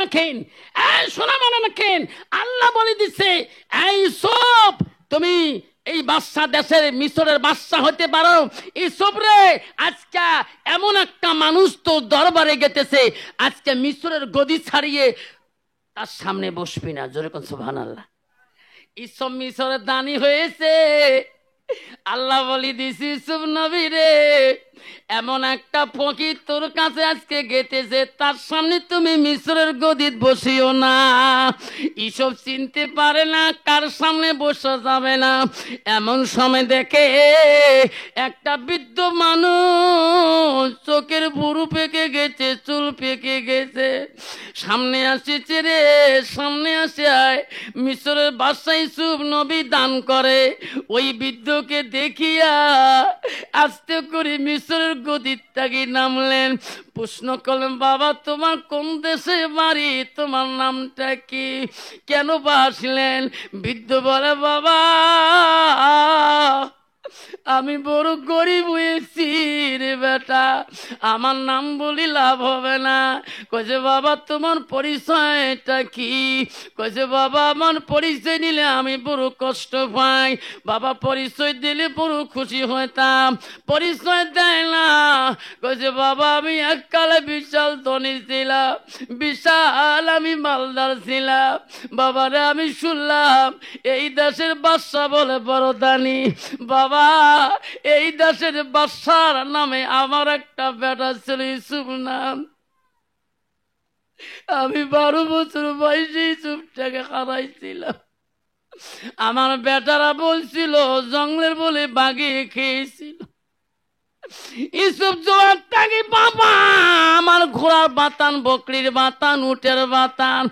রাখেন, এই শোনা মনে রাখেন, আল্লাহ বলে দিচ্ছে এই ইউসুফ তুমি এই বাদশা দেশের মিশরের বাদশা হতে পারো। ইউসুফ রে আজকে এমন একটা মানুষ তো দরবারে গেতেছে, আজকে মিশরের গদি ছাড়িয়ে তার সামনে বসবি না। জোরে কোন সুবহানাল্লাহ। ইউসুফ মিশরের দানি হয়েছে। আল্লাহ বলি দিছি ইউসুফ নবী রে, এমন একটা ফকির তোর কাছে আজকে গেতেছে, তার সামনে তুমি মিশরের গদিত বসিও না। ইসব চিনতে পারে না কার সামনে বসা যাবে না। এমন সময় দেখে একটা বৃদ্ধ মানুষ, চোখের ভুরু পেকে গেছে, চুল পেকে গেছে, সামনে আসেছে রে, সামনে আসে আয়। মিশরের বাদশা ইউসুফ নবী দান করে। ওই বৃদ্ধকে দেখিয়া আস্তে করে মিশরের গদির থেকে নামলেন। প্রশ্ন করলেন, বাবা তোমার কোন দেশে বাড়ি, তোমার নামটা কি, কেন বা আসলেন? বৃদ্ধ বলে, বাবা আমি বড় গরিব হয়েছি রে বেটা, আমার নাম বলি লাভ হবে না। কইছে বাবা তোমার পরিচয়টা কি? কইছে বাবা আমার পরিচয় নিলে আমি বড় কষ্ট পাই, বাবা পরিচয় দিলে বড় খুশি হইতাম, পরিচয় দেয় না। কইছে বাবা আমি এককালে বিশাল ধনী ছিলাম, বিশাল আমি মালদার ছিলাম, বাবারে আমি শুনলাম এই দেশের বাদশা বলে বড় দানি। বাবা এই দেশের বাদশার নামে আমার একটা বেটা ছিল ইউসুফ নাম, আমি 12 বছর বয়সে ইউসুফটাকে হারাইছিলাম। আমার বেটারা বলছিল জঙ্গলের বলে বাগিয়ে খেয়েছিল। ইউসুফ জোয়ার থাকি বাবা আমার ঘোড়ার বাতান, বকরির বাতান, উটের বাতান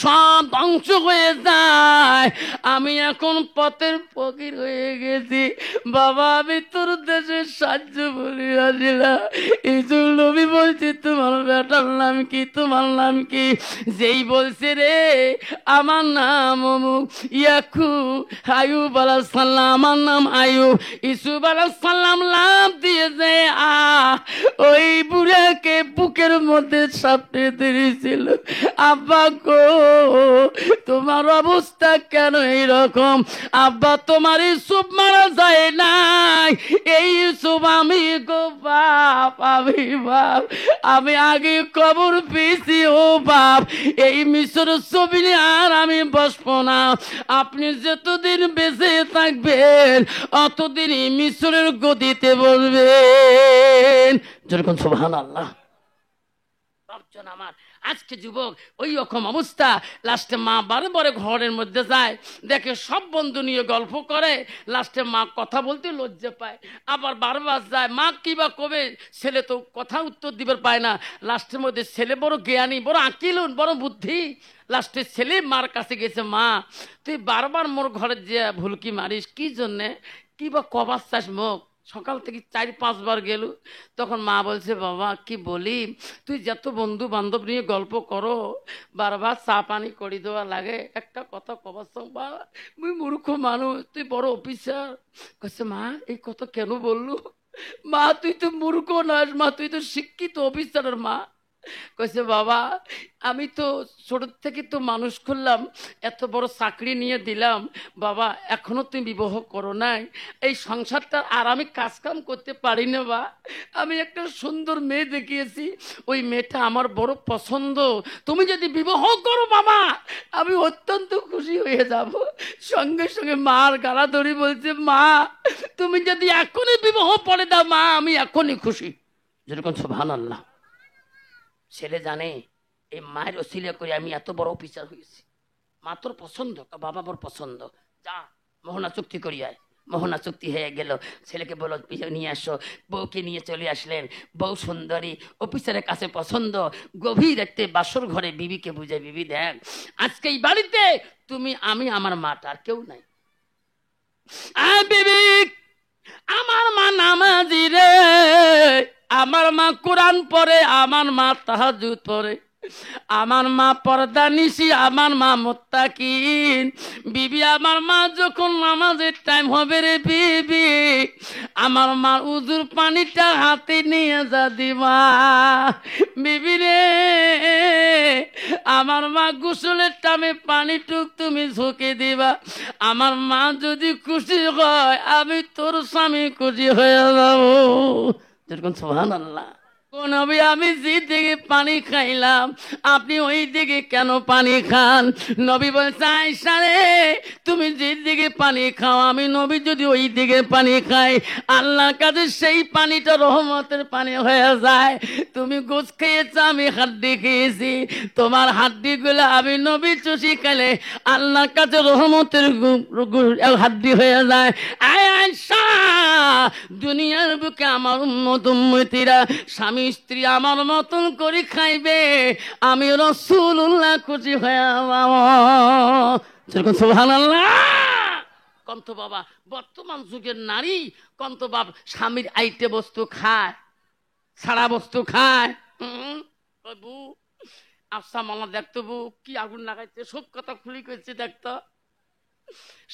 সব ধ্বংস হয়ে যায়, আমি এখন পথের ফকির হয়ে গেছি। বাবা আমি তোর দেশের সাহায্য বলি আসিলাম। ইউসুফ নবী বলছে তোমার বেটার নাম কি, তোমার নাম কি? যেই বলছে রে আমার নাম অমুক, ইয়াকুব আয়ুব আলাইহিস সালাম, আমার নাম আয়ুব। ইউসুফ আলাইহিস সালাম লাভ দিয়েছে, ওই বুড়াকে বুকের মধ্যে সাপটে ধরেছিল। আব্বা গো তোমার অবস্থা কেন এইরকম? আব্বা তোমার ইউসুফ মারা যায় নাই, এই ইউসুফ আমি গো বাপ, আমি বাপ, আমি আগে কবর পেয়েছি ও বাপ, এই মিশর ছবি আর আমি বসবো না। আপনি যতদিন বেঁচে থাকবেন অতদিন মিশরের গদিতে বলবেন। যেরকম সুবহানাল্লাহ। বাপজন আমার আজকে যুবক ওই রকম অবস্থা। লাস্টে মা বারে বারে ঘরের মধ্যে যায়, দেখে সব বন্ধু নিয়ে গল্প করে, লাস্টে মা কথা বলতে লজ্জা পায়, আবার বারবার যায়, মা কি বা কবে, ছেলে তো কথা উত্তর দিবার পায় না। লাস্টের মধ্যে ছেলে বড় জ্ঞানী, বড় আকিলুন, বড় বুদ্ধি, লাস্টে ছেলে মার কাছে গেছে, মা তুই বারবার মোর ঘরে যে ভুলকি মারিস কি জন্যে, কি বা কবার চাস মুখ, সকাল থেকে 4-5 বার গেল। তখন মা বলছে, বাবা কি বলি, তুই যত বন্ধু বান্ধব নিয়ে গল্প করো, বারবার চা পানি করে দেওয়া লাগে, একটা কথা কবার বা তুই মূর্খ মানুষ, তুই বড় অফিসার। কাছে মা এই কথা কেন বললু? মা তুই তো মূর্খ নস, মা তুই তো শিক্ষিত অফিসারের মা। কইছে বাবা আমি তো ছোট থেকে তো মানুষ করলাম, এত বড় চাকরি নিয়ে দিলাম, বাবা এখনো তুমি বিবাহ করো নাই, এই সংসারটা আর আমি কাজ কাম করতে পারি না। বা আমি একটা সুন্দর মেয়ে দেখিয়েছি, ওই মেয়েটা আমার বড় পছন্দ, তুমি যদি বিবাহ করো বাবা আমি অত্যন্ত খুশি হয়ে যাব। সঙ্গে সঙ্গে মার গালা ধরি বলছে, মা তুমি যদি এখনই বিবাহ পড়ে দাও মা আমি এখনই খুশি। যেরকম সুবহানাল্লাহ। ছেলে জানে এই মায়ের ওসিলা করে আমি এত বড় অফিসার হয়েছি, মা তোর পছন্দ, বাবা মোর পছন্দ, যা মোহনা চুক্তি করিয়ায়। মোহনা চুক্তি হয়ে গেল, ছেলেকে বলো নিয়ে আসো, বউকে নিয়ে চলে আসলেন। বউ সুন্দরী, অফিসারের কাছে পছন্দ, গভীর একটা বাসর ঘরে বিবিকে বুঝে, বিবি দেখ আজকে এই বাড়িতে তুমি আমি আমার মাটা আর কেউ নাই। বিবি আমার মা নামাজি রে, আমার মা কোরআন পড়ে, আমার মা তাহাজ্জুদ পড়ে, আমার মা পর্দা নিশি, আমার মা মুত্তাকিন। বিবি আমার মা যখন নামাজের টাইম হবে রে বিবি, আমার মা উজুর পানিটা হাতে নিয়ে যা দিবা। বিবি রে আমার মা গোসলের টাইমে পানিটুক তুমি ঝুঁকে দিবা। আমার মা যদি খুশি হয় আমি তোর স্বামী খুশি হয়ে যাবো। যেরকম সুবহানাল্লাহ। নবী আমি যেদিকে পানি খাইলাম আপনি ওই দিকে কেন পানি খান? নবী বলছে আয়েশা রে তুমি যেদিকে পানি খাও আমি নবী যদি ওই দিকে পানি খাই আল্লাহর কাছে সেই পানিটা রহমতের পানি হয়ে যায়। তুমি গোশ খেয়েছো আমি হাড্ডি খেয়েছি, তোমার হাড্ডিগুলো আমি নবী চুষি খেলে আল্লাহর কাছে রহমতের হাড্ডি হয়ে যায়। আয়েশা দুনিয়ার বুকে আমার উম্মত উম্মতিরা স্বামী স্ত্রী আমার মতন করে খাইবে আমি রাসূলুল্লাহ খুশি হয়ে যাবো। সুবহানাল্লাহ। কন্ত বাবা বর্তমান যুগের নারী কন্ত বাবা স্বামীর আইটে বস্তু খায়, ছাড়া বস্তু খায়। বউ আফসা মালা দেখতো বউ কি আগুন লাগাইছে, সব কথা খুলি কইছে দেখতো।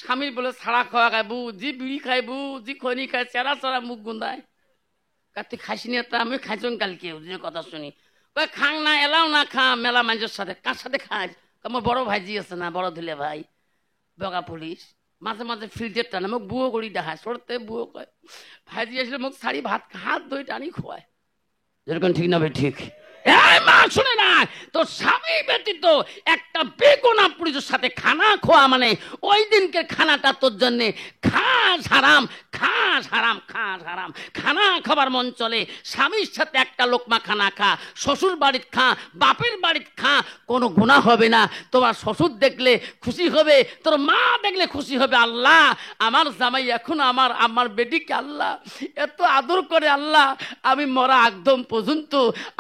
স্বামীর বলে ছাড়া খাওয়া খায় বউ, জি বিড়ি খায় বউ, জি খনি খায়, চেরা চেরা মুখ গুন্দায়। তুই খাইসনি একটা আমি খাইছন কালকে যে কথা শুনি খাং না এলাও না খা মেলা মানুষের সাথে। কার সাথে খাস? আমার বড় ভাইজি আছে না বড় ধুলে ভাই বগা পুলিশ, মাঝে মাঝে ফিল্ডের টানে মোক বুয়ো করি দেখায় সরতে বুয়ো কয় ভাইজি আসলে মোক শাড়ি ভাত হাত ধুই টানি খোয়ায়। যেরকম ঠিক না ভাই ঠিক? মা শুনে না তোর স্বামী ব্যতীত একটা বেগুনা পুরুষের সাথে খানা খোয়া মানে ওই দিনকে খানাটা তোর জন্যে খাস হারাম, খাস হারাম, খাস হারাম। খানা খাবার মন চলে স্বামীর সাথে একটা লোকমা খানা খা, শ্বশুর বাড়ির খা, বাপের বাড়ির খা, কোনো গুনাহ হবে না। তোমার শ্বশুর দেখলে খুশি হবে, তোর মা দেখলে খুশি হবে। আল্লাহ আমার জামাই এখন আমার বেটিকে আল্লাহ এত আদর করে, আল্লাহ আমি মরা একদম পর্যন্ত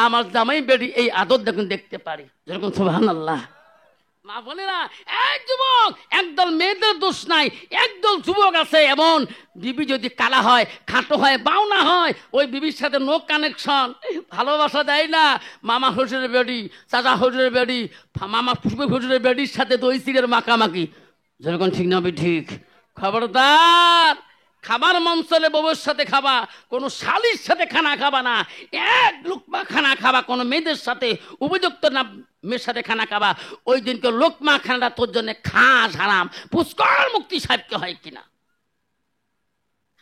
আমার জামাই বেটি এই আদর দেখুন দেখতে পারি। যেরকম সুবহানাল্লাহ। মা বলে না এক যুবক একদল মেয়েদের দোষ নাই, একদল যুবক আছে এমন বিবি যদি কালা হয়, খাটো হয়, বাউনা হয়, ওই বিবির সাথে নো কানেকশন, ভালোবাসা দেয় না। মামা শ্বশুরের বেডি, চাচা শ্বশুরের বেডি, মামা ফুসফুস শ্বশুরের বেডির সাথে দই সিরের মাখামাখি। যেরকম ঠিক না ঠিক? খবরদার খাবার মন চলে বউয়ের সাথে খাবা, কোনো শালির সাথে খানা খাবা না। এক লোকমা খানা খাবা, কোনো মেয়েদের সাথে উপযুক্ত না মেয়ের সাথে খানা খাবা। ওই দিনকে লোকমা খানাটা তোর জন্য খাস হারাম। পুষ্কর মুক্তি সাহেবকে হয় কিনা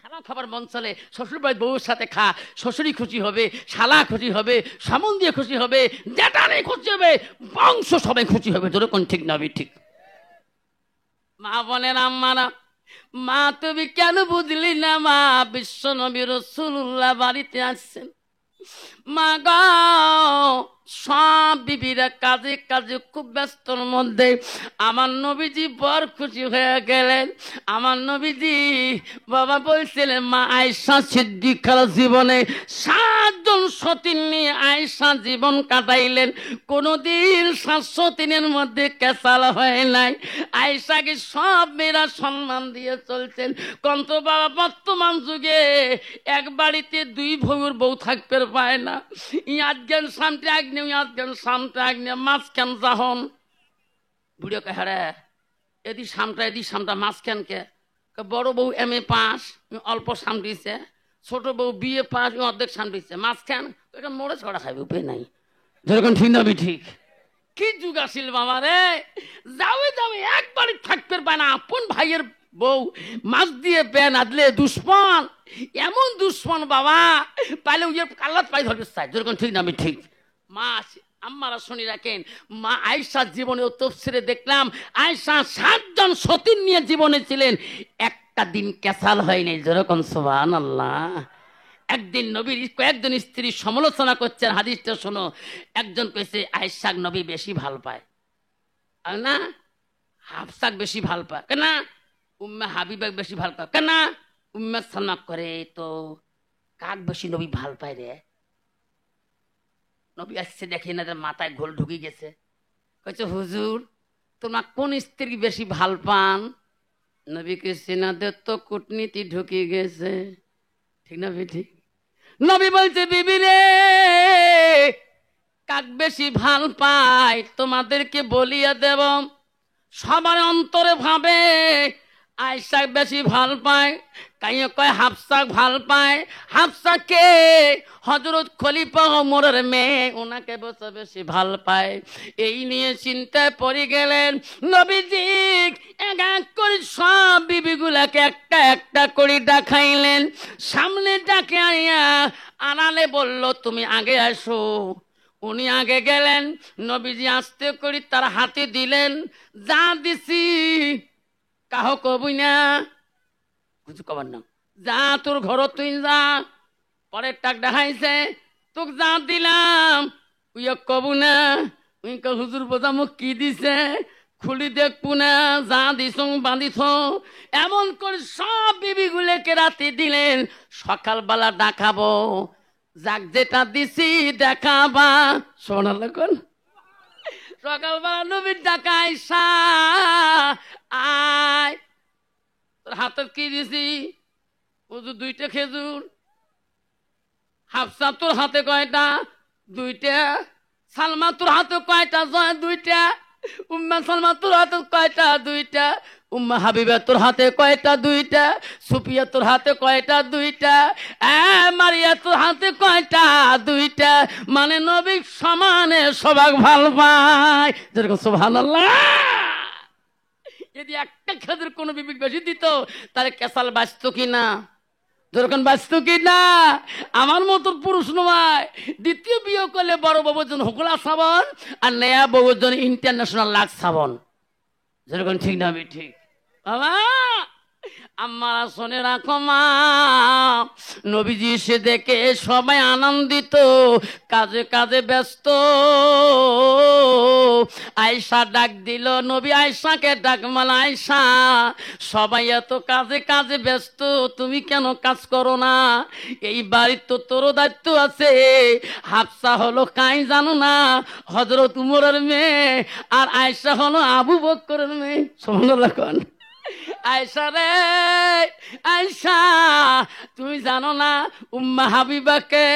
খানা খাবার মন চলে শ্বশুর বাড়ির বউয়ের সাথে খা, শ্বশুরই খুশি হবে, শালা খুশি হবে, সামন দিয়ে খুশি হবে, জ্যাঠানি খুশি হবে, বংশ সবাই খুশি হবে। যেরকম ঠিক না ঠিক? মা বোনের আম্মারা মা তুমি কেন বুঝলি না? মা বিশ্ব নবী রাসূলুল্লাহ বাড়িতে আসছেন। মা গো সব বিবিরা কাজে কাজে খুব ব্যস্তর মধ্যে আমার নবীজি বড় খুশি হয়ে গেলেন। আমার নবীজি বাবা বলছিলেন মা আয়েশা সিদ্দিকার জীবনে 7 জন সতীন নিয়ে আয়েশা জীবন কাটাইলেন। কোনোদিন 7 সতীনের মধ্যে কেসাল হয় নাই। আয়েশাকে সব মেয়েরা সম্মান দিয়ে চলছেন। কন্ত বাবা বর্তমান যুগে এক বাড়িতে 2 বউর বউ থাকতে পায় না। ইয়াজ্ঞান সামনে আগ্নে ইয়াজ্ঞান সামনে আগ্নে মাঝখান যাহন বুড়িও কে হারে এদি সামটা মাঝখান কে বড় বউ MA পাস অল্প সামটিছে, ছোট বউ BA পাস অর্ধেক সামটিছে, মাঝখান এটা মোড়ে ছড়া খাইবে উপায় নাই। যেরকম ঠিক না ঠিক? কি যুগ আসিল বাবা রে, যাবে যাবে এক বাড়ি থাকতে পায় না। আপন ভাইয়ের বউ মাছ দিয়ে পেন আদলে দুশ্মন, এমন দুশ্মন বাবা পাইলে কাল্লাত পাই ধরবে চাই। যেরকম ঠিক না ঠিক? মা আম্মারা শুনি রাখেন, মা আয়েশার জীবনে তফসিরে দেখলাম আয়েশা 7 জন সতীন নিয়ে জীবনে ছিলেন, একটা দিন কেসাল হয়নি। যেরকম সুবহানাল্লাহ। একদিন নবীর কয়েকজন স্ত্রী সমালোচনা করছেন, হাদিসটা শোনো। একজন কইছে আয়েশাক নবী বেশি ভাল পায় না, হাফসাক বেশি ভাল পায় কেন, উম্মে হাবিবাক বেশি ভাল পায় কেন, উম্মে সালমা করে তো কাক বেশি নবী ভাল পায় রে? নবী আসছে দেখে না মাথায় ঘোল ঢুকে গেছে। কইছে হুজুর তোমার কোন স্ত্রী বেশি ভাল পান? নবীকে সিনাদের তো কূটনীতি ঢুকে গেছে। ঠিক না ঠিক? নবী বলছে বিবি রে কাক বেশি ভাল পায় তোমাদেরকে বলিয়া দেব। সবার অন্তরে ভাবে আয়েশাক বেশি ভাল পায়, কাইয়ে কয় হাফসাক ভাল পায়। হাফসাকে হযরত খলিফা ওমরের মেয়ে, ওনাকে বেশি ভাল পায়। এই নিয়ে চিন্তায় পড়ে গেলেন। নবীজি এক এক করে সব বিবিগুলাকে একটা একটা করে ডাকাইলেন। সামনে ডাকে আনিয়া আনালে বলল, তুমি আগে আসো। উনি আগে গেলেন। নবীজি আস্তে করে তার হাতে দিলেন। যা দিছি কাহ কবই না, কিছু কবার না, যা তোর ঘর তুই যা। পরের টাক দেখাইছে, তোকে যা দিলাম উই কবু না। উই হুজুর বোঝা মুখ কি দিছে খুলি দেখবো না, যা দিস বাঁধিস। এমন করে সব বিবিগুলোকে রাতে দিলেন, সকালবেলা ডাকাবো, যাক যেটা দিছি দেখাবা। শোনা লাগন সকালবেলা নবীর ডাকা, আয়েশা আয়, তোর হাতে কি দিছি? হুজুর 2টা খেজুর। হাফসা তোর হাতে কয়টা? 2টা। সালমা তোর হাতে কয়টা? 2টা। উম্মা সালমা তোর হাতে কয়টা? 2টা। উম্মা হাবিবা তোর হাতে কয়টা? 2টা। সুফিয়া তোর হাতে কয়টা? 2টা। মারিয়া তোর হাতে কয়টা? 2টা। মানে নবী সমানে সবাক ভাল পায়, যেরকম সুবহানাল্লাহ। যদি একটা খেজুর কোনো বিবি বেশি দিত তাহলে কেসাল বাঁচত কিনা? যেরকম বাঁচত কিনা? আমার মতো পুরুষ নয়। দ্বিতীয় বিয়ে করলে বড় বাবুর জন্য হুকলা সাবন, আর নেয়া বাবুর জন্য ইন্টারন্যাশনাল লাক্স সাবন। যেরকম ঠিক না? আমি ঠিক বাবা। আমার শোনে রাখো মা, নবীজি এসে দেখে সবাই আনন্দিত, কাজে কাজে ব্যস্ত। আয়েশা ডাক দিল, নবী আয়েশাকে ডাক, মালা আয়েশা সবাই এত কাজে কাজে ব্যস্ত, তুমি কেন কাজ করো না? এই বাড়ির তো তোর দায়িত্ব আছে। হাফসা হলো কাই জানো না, হযরত উমরের মেয়ে, আর আয়েশা হলো আবু বকরের মেয়ে। সুবহানাল্লাহ। আয়েশা রে আয়েশা, তুমি জানো না উম্মা হাবিবাকে?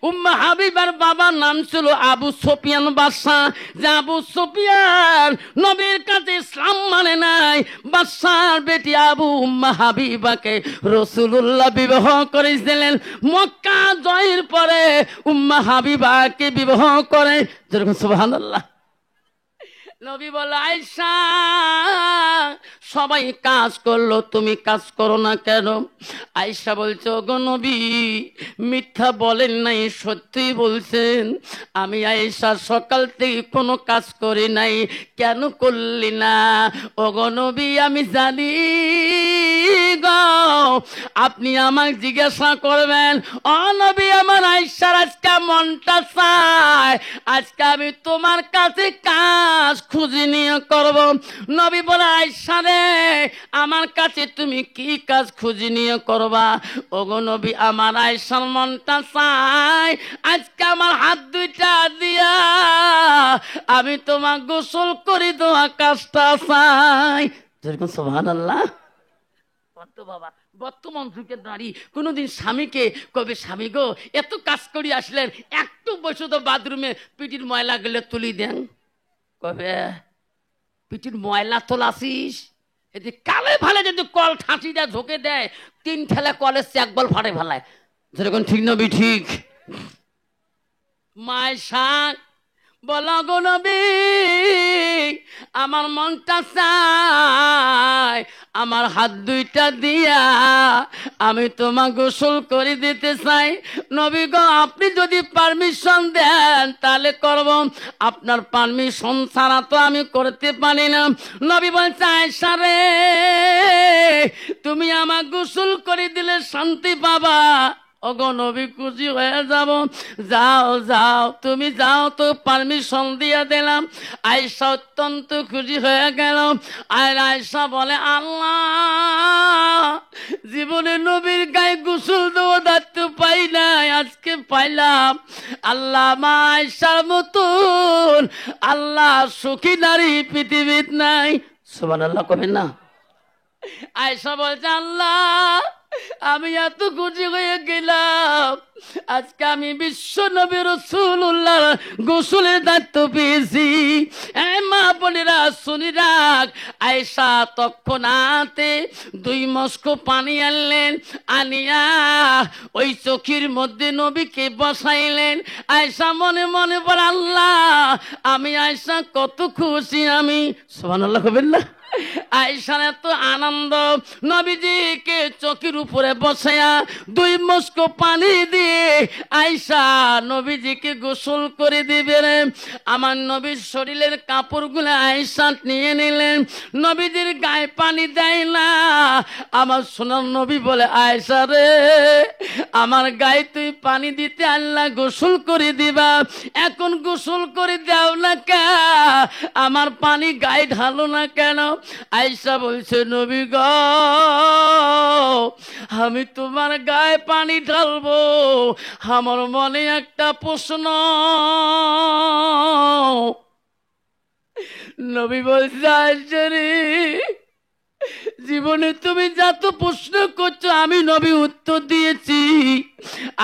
উম্মা হাবিবার বাবার নাম ছিল আবু সুফিয়ান বাদশা। যে আবু সুফিয়ান নবীর কাছে ইসলাম মানে নাই, বাদশার বেটি আবু উম্মা হাবিবাকে রাসূলুল্লাহ বিবাহ করেছিলেন। মক্কা জয়ের পরে উম্মা হাবিবাকে বিবাহ করে। যেরকম সুবহানাল্লাহ। নবী বলে, আয়েশা সবাই কাজ করলো, তুমি কাজ করো না কেন? আয়েশা বলছে, ওগো নবী মিথ্যা বলেন নাই, সত্যি বলছেন। আমি আয়েশা সকাল থেকে কোনো কাজ করি নাই। কেন করলি না? ওগো নবী আমি জানি গো, আপনি আমাকে জিজ্ঞাসা করবেন। ও নবী, আমার আয়েশার আজকে মনটা চায়, আজকে আমি তোমার কাছে কাজ খুঁজে নিয়ে করব। নবী বলে, আয়েশা রে আমার কাছে তুমি কি কাজ খুঁজে নিয়ে করবা? ওগো নবী, আমার আয়েশার মনটা চায়, আজকে আমার হাত 2টা দিয়া আমি তোমার গোসল করি দেওয়া কাজটা চাই। যেরকম সুবহানাল্লাহ। বাবা, বর্তমান যুগের নারী কোনোদিন স্বামীকে কবে, স্বামী গো এত কাজ করি আসলেন, একটু বসে তো বাথরুমে পিঠির ময়লা গেলে তুলি দেন? কবে পিঠির ময়লা তোলাসিস? এতে কালে ভালে যদি কল ঠাঁচি দেয়, ঝোঁকে দেয়, 3 ঠেলা কলের চেক বল ফাটে ফেলায়। যেরকম ঠিক নবী ঠিক। মায় শাক বলো গো নবী, আমার মনটা চায়, আমার হাত 2টা দিয়া আমি তোমার গোসল করে দিতে চাই। নবী গো, আপনি যদি পারমিশন দেন তাহলে করব, আপনার পারমিশন ছাড়া তো আমি করতে পারি না। নবী বলছে, আয়েশা রে তুমি আমার গোসল করে দিলে শান্তি পাবা। ওগো নবী খুশি হয়ে যাব। যাও যাও, তুমি যাও তো, পারমিশন দিয়ে দিলাম। আয়েশা অত্যন্ত খুশি হয়ে গেল। আর আয়েশা বলে, আল্লাহ জীবনে নবীর গায়ে গোসল দেওয়া দায়িত্ব পাই নাই, আজকে পাইলাম। আল্লাহ মা আয়েশার মতন আল্লাহ সুখী নারী পৃথিবীত নাই। সুবহানাল্লাহ কবেন না? আয়েশা বলছে, আল্লাহ আমি এত খুশি হয়ে গেলাম, আজকে আমি বিশ্ব নবী রাসূলুল্লাহ গোসলের দায়িত্ব পেয়েছি। মা বোনেরা শুনি রাখ, আয়েশা তৎক্ষণাতে 2 মস্ক পানি আনলেন, আনিয়া ওই চোখের মধ্যে নবীকে বসাইলেন। আয়েশা মনে মনে বলে, আল্লাহ আমি আয়েশা কত খুশি। আমি সুবহানাল্লাহ কবেন না? আয়েশার এত আনন্দ, নবীজিকে চোখের উপরে বসায়া 2 মস্ক পানি দিয়ে আয়েশা নবীজিকে গোসল করে দিবেন। আমার নবীর শরীরের কাপড়গুলো আয়েশা নিয়ে নিলেন, নবীজির গায়ে পানি দেয় না। আমার সোনার নবী বলে, আয়েশা রে আমার গায়ে তুই পানি দিতে আল্লাহ গোসল করে দিবা, এখন গোসল করে দাও না কে, আমার পানি গায়ে ঢালো না কেন? আয়েশা বলছে, নবী গো আমি তোমার গায়ে পানি ঢালবো, আমার মনে একটা প্রশ্ন। নবী বলছে, আয়েশা রে জীবনে তুমি যত প্রশ্ন করছো আমি নবী উত্তর দিয়েছি,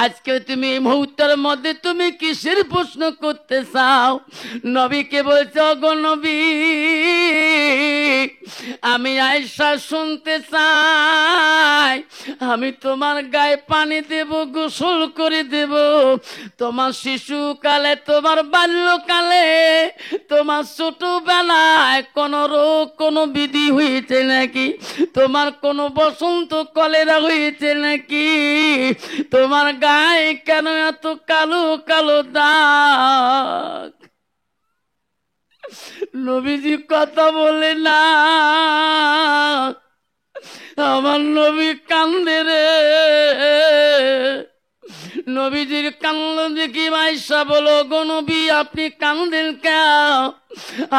আজকে তুমি এই মুহূর্তের মধ্যে তুমি কিসের প্রশ্ন করতে চাও? নবীকে বলছো, গো নবী আমি আয়েশা শুনতে চাই, আমি তোমার গায়ে পানি দেব, গোসল করে দেব, তোমার শিশুকালে, তোমার বাল্যকালে, তোমার ছোটবেলায় কোন রোগ কোন বিধি হয়েছে নাকি? তোমার কোন বসন্ত কলেরা হয়েছে নাকি? তোমার গায়ে কেন এত কালো কালো দাগ? নবীজি কথা বলে না, আমার নবী কান্দে রে। নবীজির কান্দ দেখি আয়েশা বলো, গো নবী আপনি কান্দেন কেন?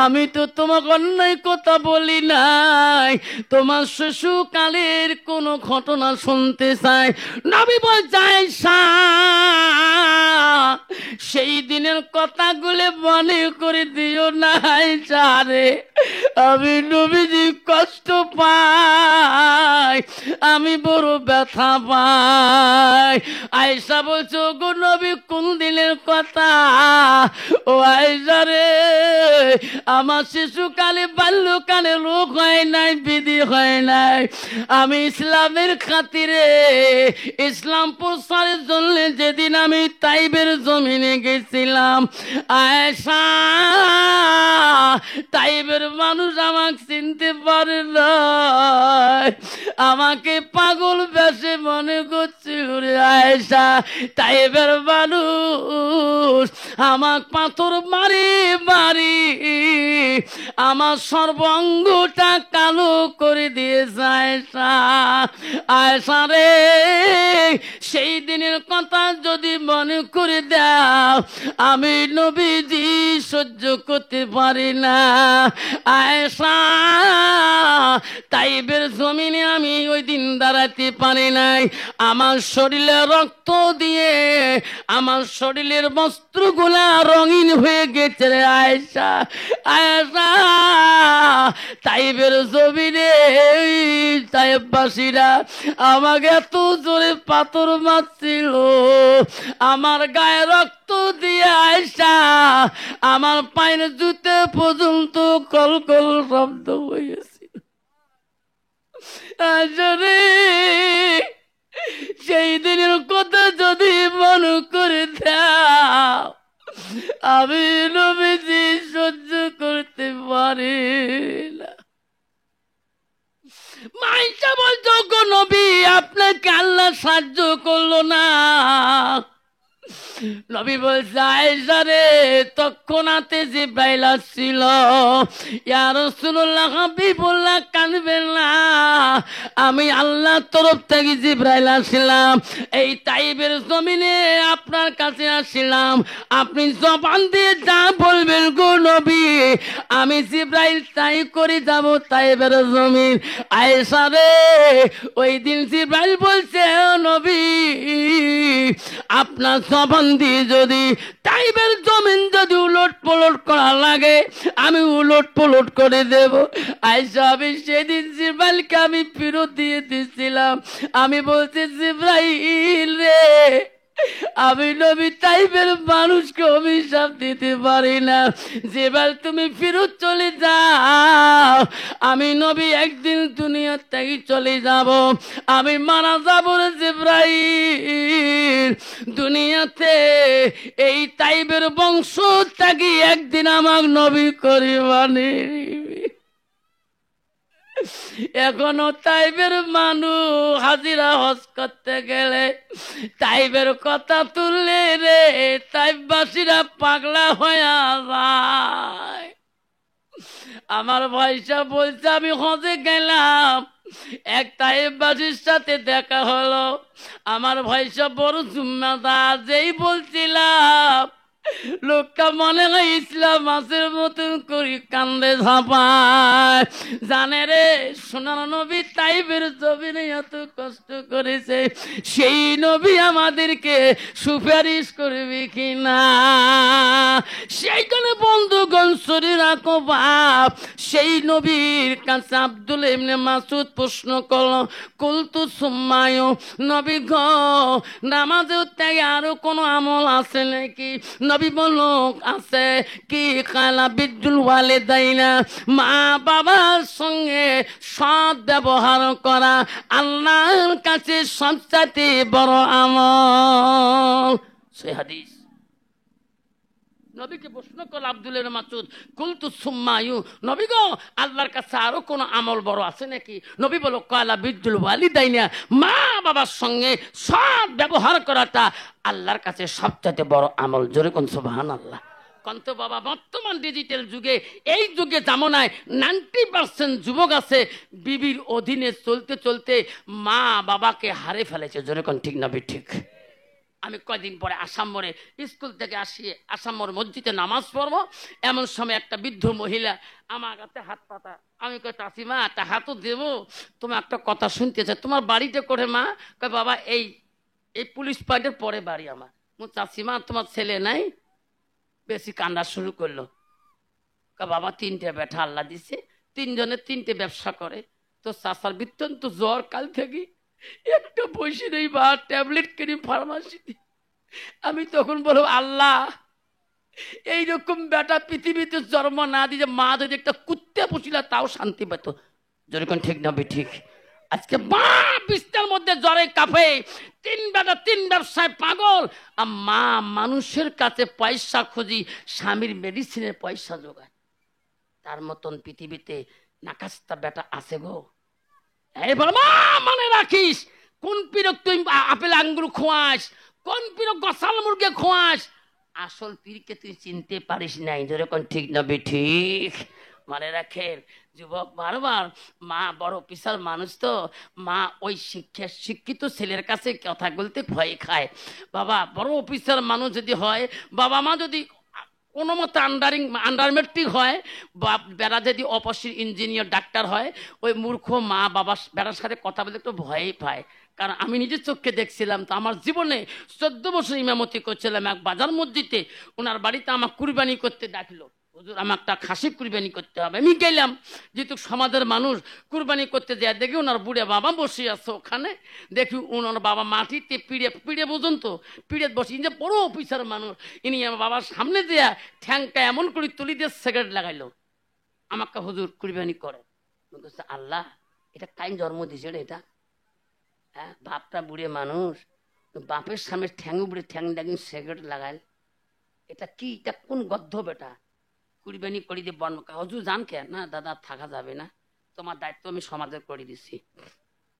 আমি তো তোমাকে অন্যায় কথা বলি নাই, তোমার শিশুকালের কোন ঘটনা শুনতে চাই। নবী বলছে, আয়েশা সেই দিনের কথাগুলো মনে করে দিও না আয়েশা রে, আমি নবীজি কষ্ট পাই, আমি বড় ব্যথা পাই। আয়েশা বলছো, গো নবী কোন দিনের কথা? ও আয়েশা রে আমার শিশুকালে বাল্যকালে রোগ হয় নাই, বিধি হয় নাই, আমি ইসলামের খাতিরে ইসলাম প্রচারের জন্য যেদিন আমি তাইবের জমিনে গেছিলাম, আয়েশা তাইবের মানুষ আমাকে চিনতে পারে না, আমাকে পাগল বেশে মনে করছিল রে আয়েশা। তাইবের মানুষ আমাকে পাথর মারি মারি আমার সর্বাঙ্গটা কালো করে দিয়েছে আয়েশা। আয়েশা রে সেই দিনের কথা যদি মনে করে দাও, আমি নবীজি সহ্য করতে পারি না আয়েশা। তাইবের জমিনে আমি ওই দিন দাঁড়াতে পারি নাই, আমার শরীরে রক্ত দিয়ে আমার শরীরের বস্ত্রগুলা রঙিন হয়ে গেছে রে আয়েশা। আয়েশা তাইবের জমিনে তাইববাসীরা আমাকে এত জোরে পাথর মারছিল, আমার গায়ে রক্ত দিয়ে আয়েশা আমার পায়ের জুতে পর্যন্ত কলকল শব্দ হয়েছে। আসলে সেই দিনের কথা যদি মনে করে দাও, আমি নবীজি সহ্য করতে পারি না। মাইশা বলছো, গো নবী আপনাকে আল্লাহ সাহায্য করলো না? নবী বলছে, আয়েশা রে তৎক্ষণাতে জিবরাইল আসছিল, ইয়া রাসূলুল্লাহ হাবিবুল্লাহ কাঁদবেন না, আমি আল্লাহর তরফ থেকে জিবরাইল আসলাম, এই তাইবের জমিনে আপনার কাছে আসলাম, আপনি জবান দিয়ে যা বলবেন গো নবী আমি জিবরাইল তাই করে যাব তাইবের জমিন। আয়েশা রে ওই দিন জিবরাইল বলছে, ও নবী আপনার জবান দিয়ে যদি তাইবের জমিন যদি উলট পলট করা লাগে আমি উলট পলট করে দেব। আয়েশা আমি সেদিন জিবরাইলকে আমি ফেরত দিয়ে দিয়েছিলাম, আমি বলছি জিবরাইল রে আমি নবী টাইপের মানুষকে অভিশাপ দিতে পারি না। যেবার তুমি ফেরত চলে যাও, আমি নবী একদিন দুনিয়া থেকে চলে যাব, আমি মারা যাব রে জিবরাইল। দুনিয়াতে এই টাইপের বংশ থেকে একদিন আমার নবী করিবানি। এখনো তাইবের মানুষ হাজিরা হজ করতে গেলে তাইবের কথা তুললে রে তাইববাসীরা পাগলা হয়ে যায়। আমার ভাইসা বলছে আমি হজে গেলাম, এক তাইববাসীর সাথে দেখা হলো। আমার ভাইসা বড় জুম্মাদার, যেই বলছিলাম লোকটা মনে হয় ইসলাম মাসের মতন করি কান্দে ঝাঁপায়। জানে রে সোনার নবী তাইবের জমিনে এত কষ্ট করেছে, সেই নবী আমাদেরকে সুপারিশ করবে কিনা। সেইখানে বন্ধুগণ শরীর রাখো বাপ, সেই নবীর কাছে আব্দুল ইবনে মাসউদ প্রশ্ন করল, কুলতু সুম্মায়ু, নবী গ নামাজের থেকে আরো কোনো আমল আছে নাকি? নবী বলল আছে। কি? কালা বিদ্যুল ওয়ালিদাইনা, মা বাবার সঙ্গে সৎ ব্যবহার করা আল্লাহর কাছে সবচাইতে বড় আমল। সে হাদিস। নবীকে প্রশ্ন করল আব্দুল ইবনে মাসউদ, কুলতু সুম্মায়ু, নবী গো আল্লাহর কাছে আরো কোন আমল বড় আছে নাকি? নবী বলল কালা বিদ্যুল ওয়ালিদাইনা, মা বাবার সঙ্গে সৎ ব্যবহার করাটা আল্লাহর কাছে সবচাইতে বড় আমল। জোরে কোন সুবহানাল্লাহ। কন্ত বাবা, বর্তমান ডিজিটাল যুগে, এই যুগে জামানায় 90% যুবক আছে বিবির অধীনে চলতে চলতে মা বাবাকে হারে ফেলেছে। জোরে কোন ঠিক না ঠিক? আমি কয়দিন পরে আসাম মোড়ে স্কুল থেকে আসি, আসাম মোড় মসজিদে নামাজ পড়বো, এমন সময় একটা বৃদ্ধ মহিলা আমার কাছে হাত পাতা। আমি কই চাষিমা একটা হাতও দেবো, তোমার একটা কথা শুনতে চাই, তোমার বাড়িটা করে? মা কয় বাবা এই এই পুলিশ পয়েন্টের পরে বাড়ি আমার। চাষিমা তোমার ছেলে নাই? বেশি কান্না শুরু করলো। বাবা 3টে বেটা আল্লাহ দিছে, 3জনে 3টে ব্যবসা করে। তো চাষার বৃত্তান্ত জ্বর কাল থেকে একটা পয়সা নেই বা ট্যাবলেট কিনি ফার্মাসিতে। আমি তখন বলবো আল্লাহ এইরকম বেটা পৃথিবীতে জন্ম না দিয়ে মা যদি একটা কুত্তে পুষিল তাও শান্তি পেত। যেরকম ঠিক না ঠিক? আজকে মা বিস্তার মধ্যে জ্বরে কাঁপে, 3 বেটা 3 ব্যবসায় পাগল, আর মা মানুষের কাছে পয়সা খুঁজি, স্বামীর মেডিসিনের পয়সা জোগায়। তার মতন পৃথিবীতে নাকাস্তা বেটা আছে গো। এবার মা মনে রাখিস, কোন পীরক তুই আপেল আঙ্গুর খোয়াস, কোন পীরক গসাল মুরগে খোয়াস, আসল পীরকে তুই চিনতে পারিস নাই। যেরকম ঠিক না ঠিক? মনে রাখেন যুবক, বারবার মা বড় অফিসার মানুষ তো, মা ওই শিক্ষিত ছেলের কাছে কথা বলতে ভয় খায়। বাবা বড় অফিসার মানুষ যদি হয়, বাবা মা যদি কোনো মতো আন্ডার মেট্রিক হয়, বা বেড়া যদি অপারেশন ইঞ্জিনিয়ার ডাক্তার হয়, ওই মূর্খ মা বাবা বেড়ার সাথে কথা বলতে একটু ভয়ই পায়। কারণ আমি নিজের চোখে দেখছিলাম তো, আমার জীবনে 14 বছর ইমামতি করছিলাম এক বাজার মসজিদে। ওনার বাড়িতে আমার কুরবানি করতে ডাকলো, হুজুর আমার একটা খাসি কুরবানি করতে হবে। আমি গেলাম, যেহেতু সমাজের মানুষ, কুরবানি করতে যায়। দেখি ওনার বুড়ে বাবা বসে আছে ওখানে, দেখি ওনার বাবা মাটিতে পিড়ে পর্যন্ত পিড়ে বসে, যে বড় অফিসার মানুষ, ইনি আমার বাবার সামনে দেয়া ঠ্যাংটা এমন করে তুলি দিয়ে সিগারেট লাগাইলো। আমাকে হুজুর কুরবানি করে। আল্লাহ এটা কাইন জন্ম দিয়েছে রে এটা? হ্যাঁ, বাপটা বুড়ে মানুষ, বাপের সামনে ঠ্যাং উপরে ঠ্যাং লাগিয়ে সিগারেট লাগাইল, এটা কি? এটা কোন গদ্ধ বেটা? কুরবানি করি দিয়ে বন। হুজুর জান কে? না দাদা থাকা যাবে না, তোমার দায়িত্ব আমি সমাজের করে দিচ্ছি।